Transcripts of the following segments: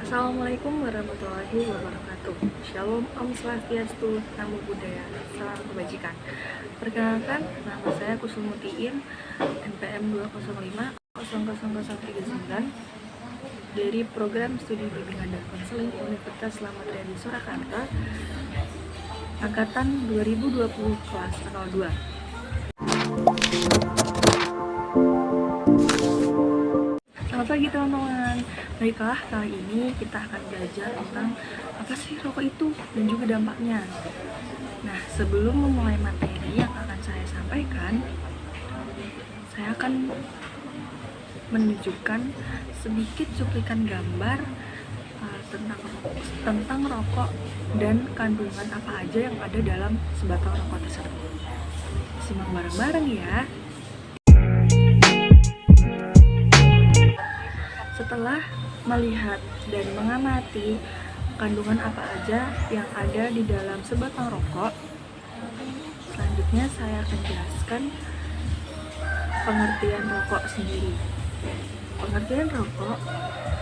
Assalamualaikum warahmatullahi wabarakatuh. Shalom, Om Swastiastu, Namo Buddhaya, Salam Kebajikan. Perkenalkan, nama saya Kusumutiin, NPM 205 00039 dari Program Studi Bimbingan dan Konseling Universitas Slamet Riyadi Surakarta, Angkatan 2020 kelas 02. Selamat pagi teman-teman. Baiklah, kali ini kita akan belajar tentang apa sih rokok itu dan juga dampaknya. Nah, sebelum memulai materi yang akan saya sampaikan, saya akan menunjukkan sedikit cuplikan gambar tentang rokok dan kandungan apa aja yang ada dalam sebatang rokok tersebut. Simak bareng-bareng ya. Setelah melihat dan mengamati kandungan apa aja yang ada di dalam sebatang rokok, selanjutnya saya akan jelaskan pengertian rokok sendiri. Pengertian rokok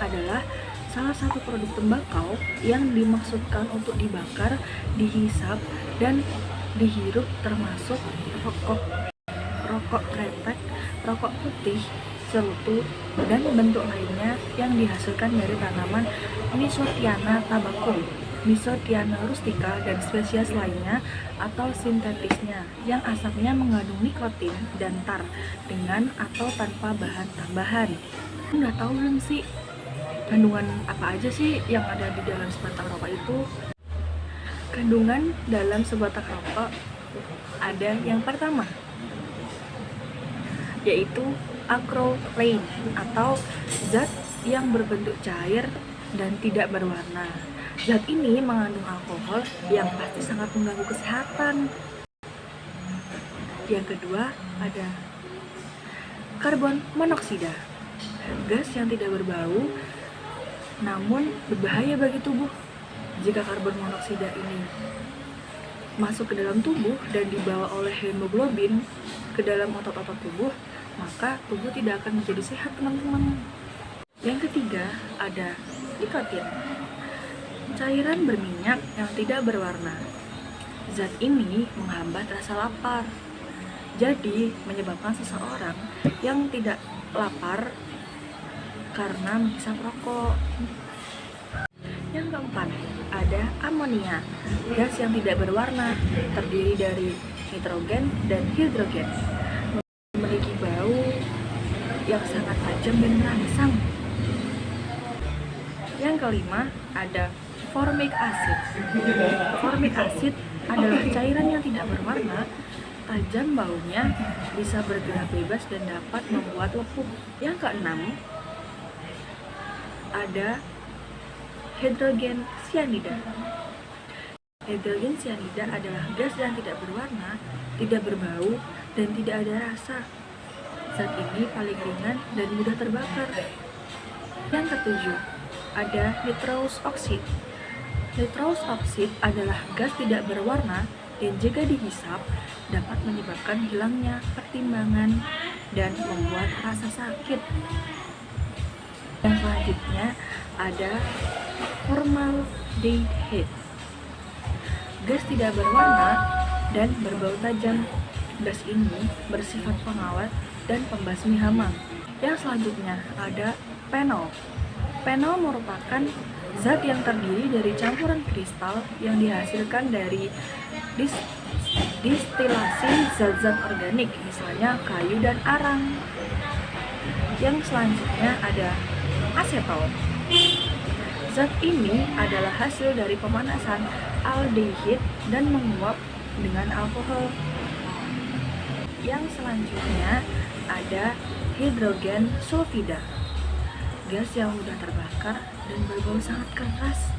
adalah salah satu produk tembakau yang dimaksudkan untuk dibakar, dihisap, dan dihirup, termasuk rokok kretek, rokok putih, cerutu, dan bentuk lainnya yang dihasilkan dari tanaman Misothiana tabacum, Misothiana rustica, dan spesies lainnya atau sintetisnya yang asapnya mengandung nikotin dan tar dengan atau tanpa bahan tambahan. Udah tahu belum sih kandungan apa aja sih yang ada di dalam sebatang rokok itu? Kandungan dalam sebatang rokok ada yang pertama, yaitu acrylane atau zat yang berbentuk cair dan tidak berwarna. Zat ini mengandung alkohol yang pasti sangat mengganggu kesehatan. Yang kedua ada karbon monoksida, gas yang tidak berbau namun berbahaya bagi tubuh. Jika karbon monoksida ini masuk ke dalam tubuh dan dibawa oleh hemoglobin ke dalam otot-otot tubuh, maka tubuh tidak akan menjadi sehat, teman-teman. Yang ketiga ada nikotin, cairan berminyak yang tidak berwarna. Zat ini menghambat rasa lapar, jadi menyebabkan seseorang yang tidak lapar karena menghisap rokok. Yang keempat ada amonia, gas yang tidak berwarna, terdiri dari nitrogen dan hidrogen, memiliki bau yang sangat tajam dan merangsang. Yang kelima ada formic acid. Formic acid adalah cairan yang tidak berwarna, tajam baunya, bisa bergerak bebas dan dapat membuat lepuh. Yang keenam ada hidrogen cyanida. Hidrogen cyanida adalah gas yang tidak berwarna, tidak berbau, dan tidak ada rasa. Zat ini paling ringan dan mudah terbakar. Yang ketujuh ada nitrous oxide. Nitrous oxide adalah gas tidak berwarna dan jika dihisap dapat menyebabkan hilangnya pertimbangan dan membuat rasa sakit. Yang selanjutnya ada formaldehyde. Gas tidak berwarna dan berbau tajam. Gas ini bersifat pengawet dan pembasmi hama. Yang selanjutnya ada phenol. Phenol merupakan zat yang terdiri dari campuran kristal yang dihasilkan dari distilasi zat-zat organik, misalnya kayu dan arang. Yang selanjutnya ada asetol. Zat ini adalah hasil dari pemanasan aldehid dan menguap dengan alkohol. Yang selanjutnya ada hidrogen sulfida, gas yang mudah terbakar dan berbau sangat keras.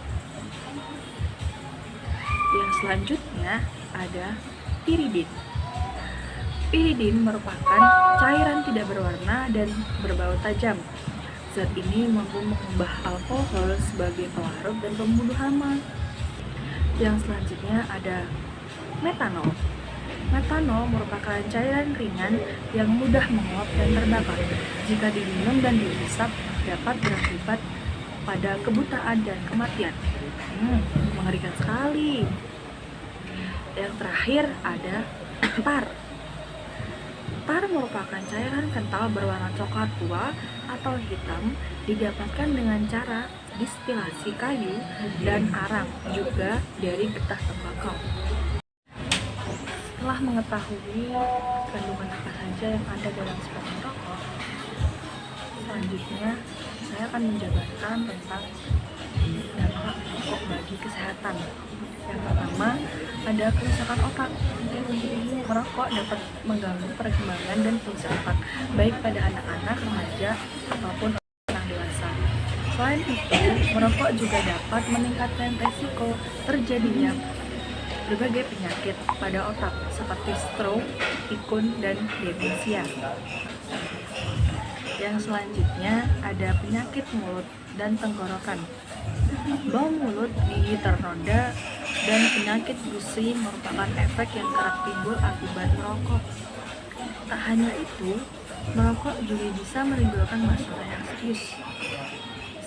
Yang selanjutnya ada piridin. Piridin merupakan cairan tidak berwarna dan berbau tajam. Zat ini mampu mengubah alkohol sebagai pelarut dan pembunuh hama. Yang selanjutnya ada metanol. Metanol merupakan cairan ringan yang mudah menguap dan terbakar. Jika diminum dan dihisap dapat berakibat pada kebutaan dan kematian. Mengerikan sekali. Yang terakhir ada tar. Tar merupakan cairan kental berwarna coklat tua atau hitam, didapatkan dengan cara distilasi kayu dan arang, juga dari getah tembakau. Setelah mengetahui kandungan apa saja yang ada dalam sebatang rokok, selanjutnya saya akan menjabarkan tentang dampak rokok bagi kesehatan. Yang pertama, ada kerusakan otak. Merokok dapat mengganggu perkembangan dan fungsi otak, baik pada anak-anak, remaja, ataupun orang dewasa. Selain itu, merokok juga dapat meningkatkan resiko terjadinya berbagai penyakit pada otak seperti stroke, pikun, dan demensia. Yang selanjutnya ada penyakit mulut dan tenggorokan. Bau mulut, gigi ternoda, dan penyakit gusi merupakan efek yang kerap timbul akibat merokok. Tak hanya itu, merokok juga bisa menimbulkan masalah yang serius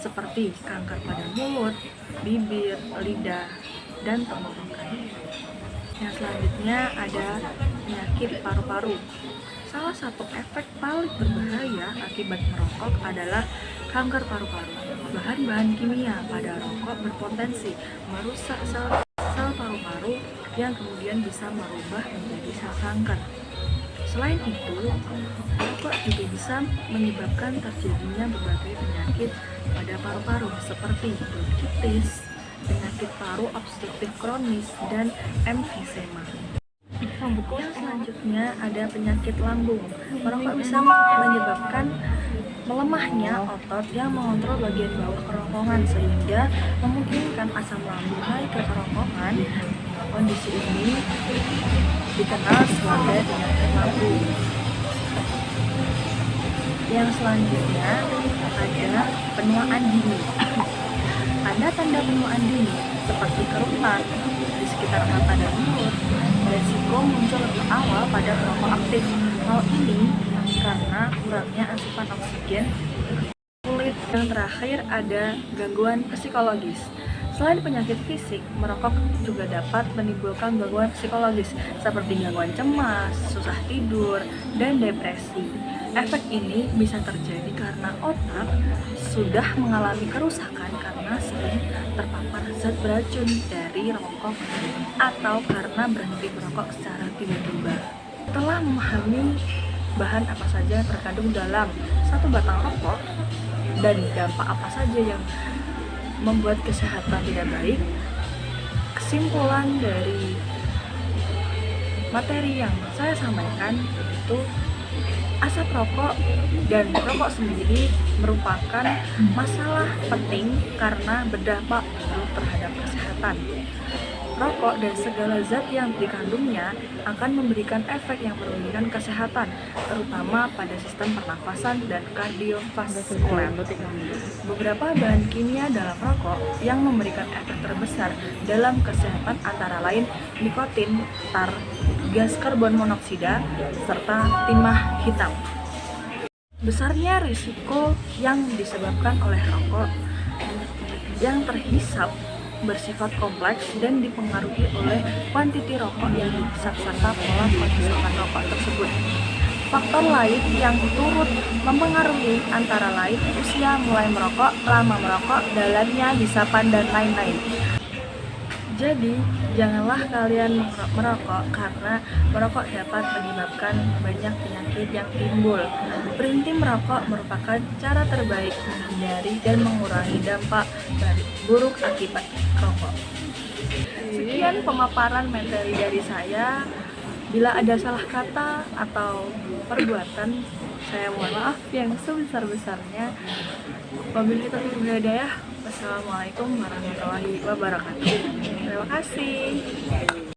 seperti kanker pada mulut, bibir, lidah, dan tenggorokan. Yang selanjutnya ada penyakit paru-paru. Salah satu efek paling berbahaya akibat merokok adalah kanker paru-paru. Bahan-bahan kimia pada rokok berpotensi merusak sel paru-paru yang kemudian bisa merubah menjadi sel kanker. Selain itu, rokok juga bisa menyebabkan terjadinya berbagai penyakit pada paru-paru seperti bronkitis, penyakit paru obstruktif kronis, dan emfisema. Yang selanjutnya ada penyakit lambung. Merokok bisa menyebabkan melemahnya otot yang mengontrol bagian bawah kerongkongan sehingga memungkinkan asam lambung naik ke kerongkongan. Kondisi ini dikenal sebagai penyakit lambung. Yang selanjutnya ada penuaan dini. Tanda-tanda penuaan dini seperti kerutan di sekitar mata dan mulut, resiko muncul lebih awal pada perokok aktif. Hal ini karena kurangnya asupan oksigen kulit. Yang terakhir ada gangguan psikologis. Selain penyakit fisik, merokok juga dapat menimbulkan gangguan psikologis seperti gangguan cemas, susah tidur, dan depresi. Efek ini bisa terjadi karena otak sudah mengalami kerusakan karena sering terpapar zat beracun dari rokok atau karena berhenti merokok secara tiba-tiba. Setelah memahami bahan apa saja yang terkandung dalam satu batang rokok dan dampak apa saja yang membuat kesehatan tidak baik, kesimpulan dari materi yang saya sampaikan itu asap rokok dan rokok sendiri merupakan masalah penting karena berdampak buruk terhadap kesehatan. Rokok dan segala zat yang dikandungnya akan memberikan efek yang merugikan kesehatan, terutama pada sistem pernafasan dan kardiovaskuler. Beberapa bahan kimia dalam rokok yang memberikan efek terbesar dalam kesehatan antara lain nikotin, tar, gas karbon monoksida, serta timah hitam. Besarnya risiko yang disebabkan oleh rokok yang terhisap bersifat kompleks dan dipengaruhi oleh kuantiti rokok yang dihisap serta pola penghisapan rokok tersebut. Faktor lain yang turut mempengaruhi antara lain usia mulai merokok, lama merokok, dalamnya hisapan, dan lain-lain. Jadi, janganlah kalian merokok karena merokok dapat menyebabkan banyak penyakit yang timbul. Berhenti merokok merupakan cara terbaik menghindari dan mengurangi dampak buruk akibat rokok. Sekian pemaparan materi dari saya. Bila ada salah kata atau perbuatan, saya mohon maaf yang sebesar-besarnya. Wabillahi taufiq wal hidayah. Wassalamualaikum warahmatullahi wabarakatuh. Terima kasih.